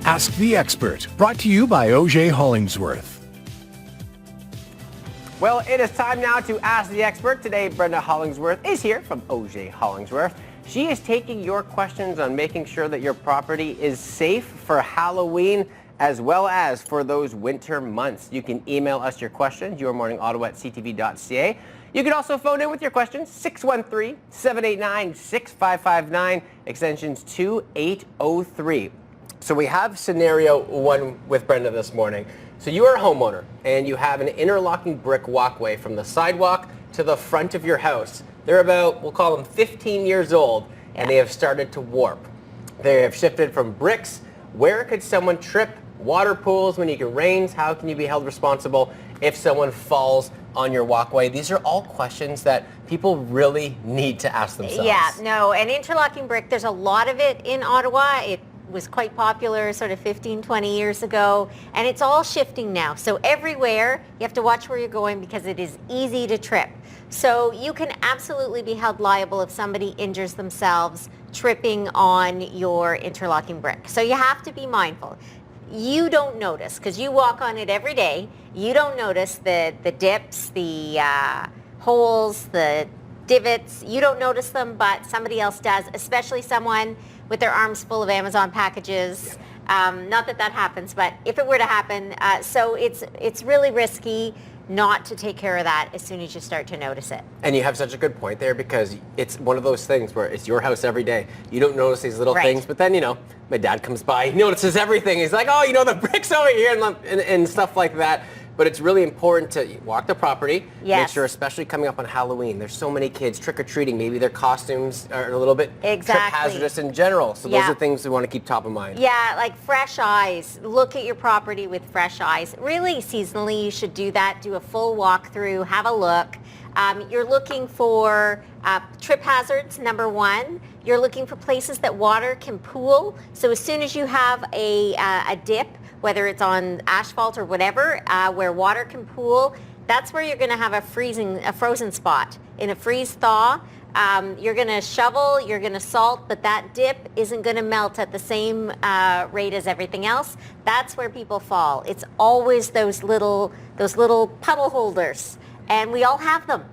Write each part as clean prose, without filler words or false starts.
Ask the Expert, brought to you by Auger Hollingsworth. Well, it is time now to Ask the Expert. Today, Brenda Hollingsworth is here from Auger Hollingsworth. She is taking your questions on making sure that your property is safe for Halloween as well as for those winter months. You can email us your questions, yourmorningottawa@ctv.ca. You can also phone in with your questions, 613-789-6559, extensions 2803. So we have scenario one with Brenda this morning. So you are a homeowner and you have an interlocking brick walkway from the sidewalk to the front of your house. They're about, we'll call them 15 years old, and they have started to warp. They have shifted from bricks. Where could someone trip? Water pools when it rains? How can you be held responsible if someone falls on your walkway? These are all questions that people really need to ask themselves. Yeah, no, and interlocking brick, there's a lot of it in Ottawa. It was quite popular sort of 15, 20 years ago, and it's all shifting now. So everywhere, you have to watch where you're going because it is easy to trip. So you can absolutely be held liable if somebody injures themselves tripping on your interlocking brick. So you have to be mindful. You don't notice because you walk on it every day. You don't notice the dips, the holes, the divots. You don't notice them, but somebody else does, especially someone with their arms full of Amazon packages. Not that that happens, but if it were to happen, so it's really risky not to take care of that as soon as you start to notice it. And you have such a good point there because it's one of those things where it's your house every day. You don't notice these little things, but then, my dad comes by, he notices everything. He's like, oh, the brick's over here and stuff like that. But it's really important to walk the property, make sure, especially coming up on Halloween, there's so many kids trick-or-treating. Maybe their costumes are a little bit trip hazardous in general. So those are things we want to keep top of mind. Yeah, like fresh eyes. Look at your property with fresh eyes. Really, seasonally, you should do that. Do a full walkthrough, have a look. You're looking for trip hazards, number one. You're looking for places that water can pool. So as soon as you have a dip, whether it's on asphalt or whatever, where water can pool, that's where you're going to have a frozen spot. In a freeze-thaw, you're going to shovel, you're going to salt, but that dip isn't going to melt at the same rate as everything else. That's where people fall. It's always those little puddle holders, and we all have them.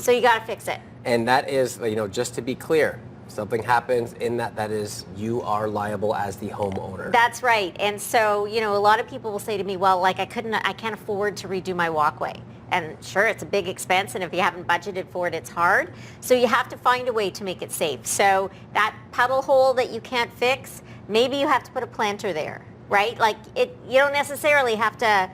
So you got to fix it. And that is, just to be clear, something happens in that is you are liable as the homeowner. That's right. And so, a lot of people will say to me, well, I can't afford to redo my walkway. And sure, it's a big expense, and if you haven't budgeted for it, it's hard. So you have to find a way to make it safe. So that puddle hole that you can't fix, maybe you have to put a planter there, right? You don't necessarily have to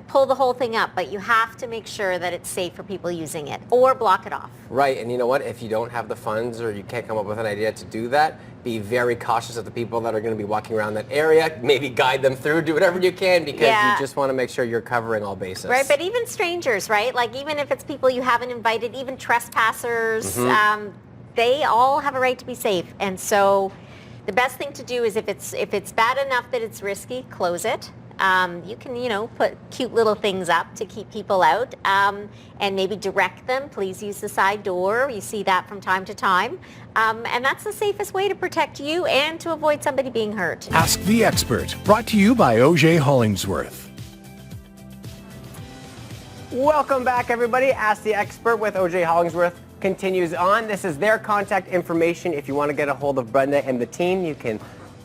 pull the whole thing up, but you have to make sure that it's safe for people using it or block it off. Right, and you know what? If you don't have the funds or you can't come up with an idea to do that, be very cautious of the people that are going to be walking around that area. Maybe guide them through, do whatever you can because you just want to make sure you're covering all bases. Right, but even strangers, right? Even if it's people you haven't invited, even trespassers, they all have a right to be safe. And so the best thing to do is if it's bad enough that it's risky, close it. You can, put cute little things up to keep people out and maybe direct them. Please use the side door. You see that from time to time. And that's the safest way to protect you and to avoid somebody being hurt. Ask the Expert, brought to you by Auger Hollingsworth. Welcome back, everybody. Ask the Expert with Auger Hollingsworth continues on. This is their contact information. If you want to get a hold of Brenda and the team, you can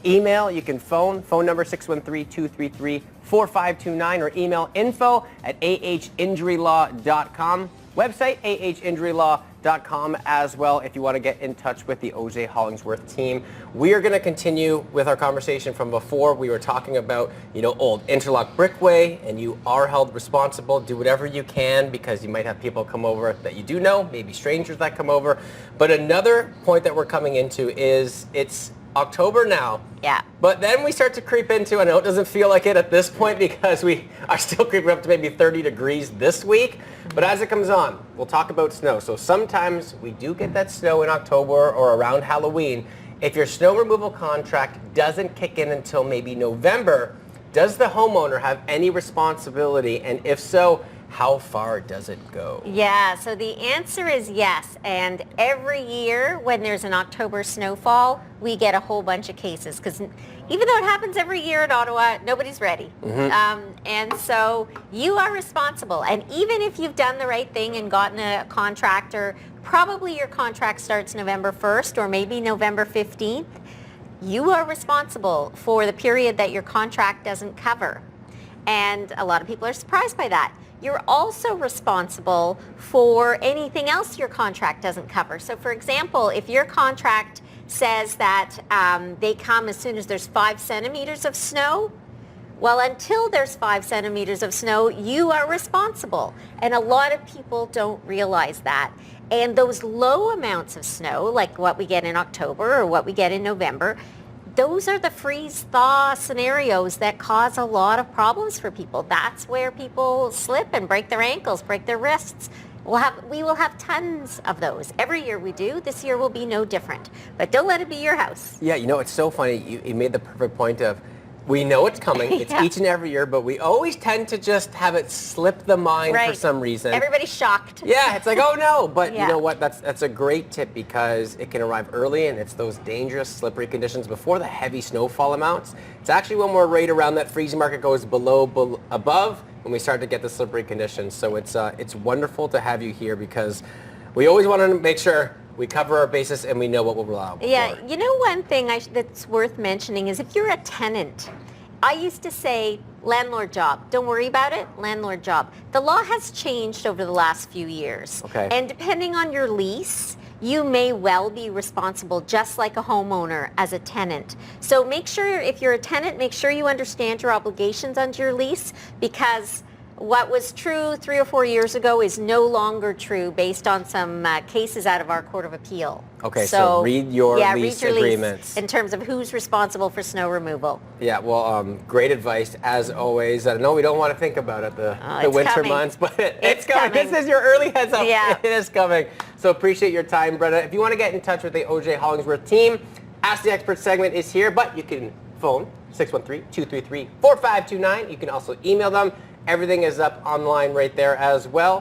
email, you can phone number 613-233-4529 or email info@ahinjurylaw.com. Website, ahinjurylaw.com as well if you want to get in touch with the Auger Hollingsworth team. We are going to continue with our conversation from before. We were talking about, old interlock brickway, and you are held responsible. Do whatever you can because you might have people come over that you do know, maybe strangers that come over. But another point that we're coming into is it's October now. Yeah. But then we start to creep into, I know it doesn't feel like it at this point because we are still creeping up to maybe 30 degrees this week. But as it comes on, we'll talk about snow. So sometimes we do get that snow in October or around Halloween. If your snow removal contract doesn't kick in until maybe November, does the homeowner have any responsibility? And if so, how far does it go? Yeah, so the answer is yes. And every year when there's an October snowfall, we get a whole bunch of cases because even though it happens every year in Ottawa, nobody's ready. And so you are responsible. And even if you've done the right thing and gotten a contractor, probably your contract starts November 1st or maybe November 15th. You are responsible for the period that your contract doesn't cover. And a lot of people are surprised by that. You're also responsible for anything else your contract doesn't cover. So for example, if your contract says that they come as soon as there's 5 centimeters of snow, well, until there's 5 centimeters of snow, you are responsible. And a lot of people don't realize that. And those low amounts of snow, like what we get in October or what we get in November, those are the freeze-thaw scenarios that cause a lot of problems for people. That's where people slip and break their ankles, break their wrists. We will have tons of those. Every year we do. This year will be no different. But don't let it be your house. Yeah, you know, it's so funny. You made the perfect point of, we know it's coming. It's each and every year, but we always tend to just have it slip the mind for some reason. Everybody's shocked. Yeah, it's like, oh no. But you know what? That's a great tip because it can arrive early and it's those dangerous slippery conditions before the heavy snowfall amounts. It's actually when we're right around that freezing mark, it goes above when we start to get the slippery conditions. So it's wonderful to have you here because we always want to make sure we cover our bases and we know what we're allowed. Yeah, you know, one thing that's worth mentioning is if you're a tenant, I used to say landlord job. Don't worry about it, landlord job. The law has changed over the last few years. Okay. And depending on your lease, you may well be responsible just like a homeowner as a tenant. So make sure, if you're a tenant, make sure you understand your obligations under your lease because what was true 3 or 4 years ago is no longer true based on some cases out of our Court of Appeal. Okay, so read your lease agreements. In terms of who's responsible for snow removal. Yeah, well, great advice as always. I know we don't want to think about it the winter months, but it's coming. This is your early heads up. Yeah. It is coming. So appreciate your time, Brenda. If you want to get in touch with the Auger Hollingsworth team, Ask the Expert segment is here, but you can phone 613-233-4529. You can also email them. Everything is up online right there as well.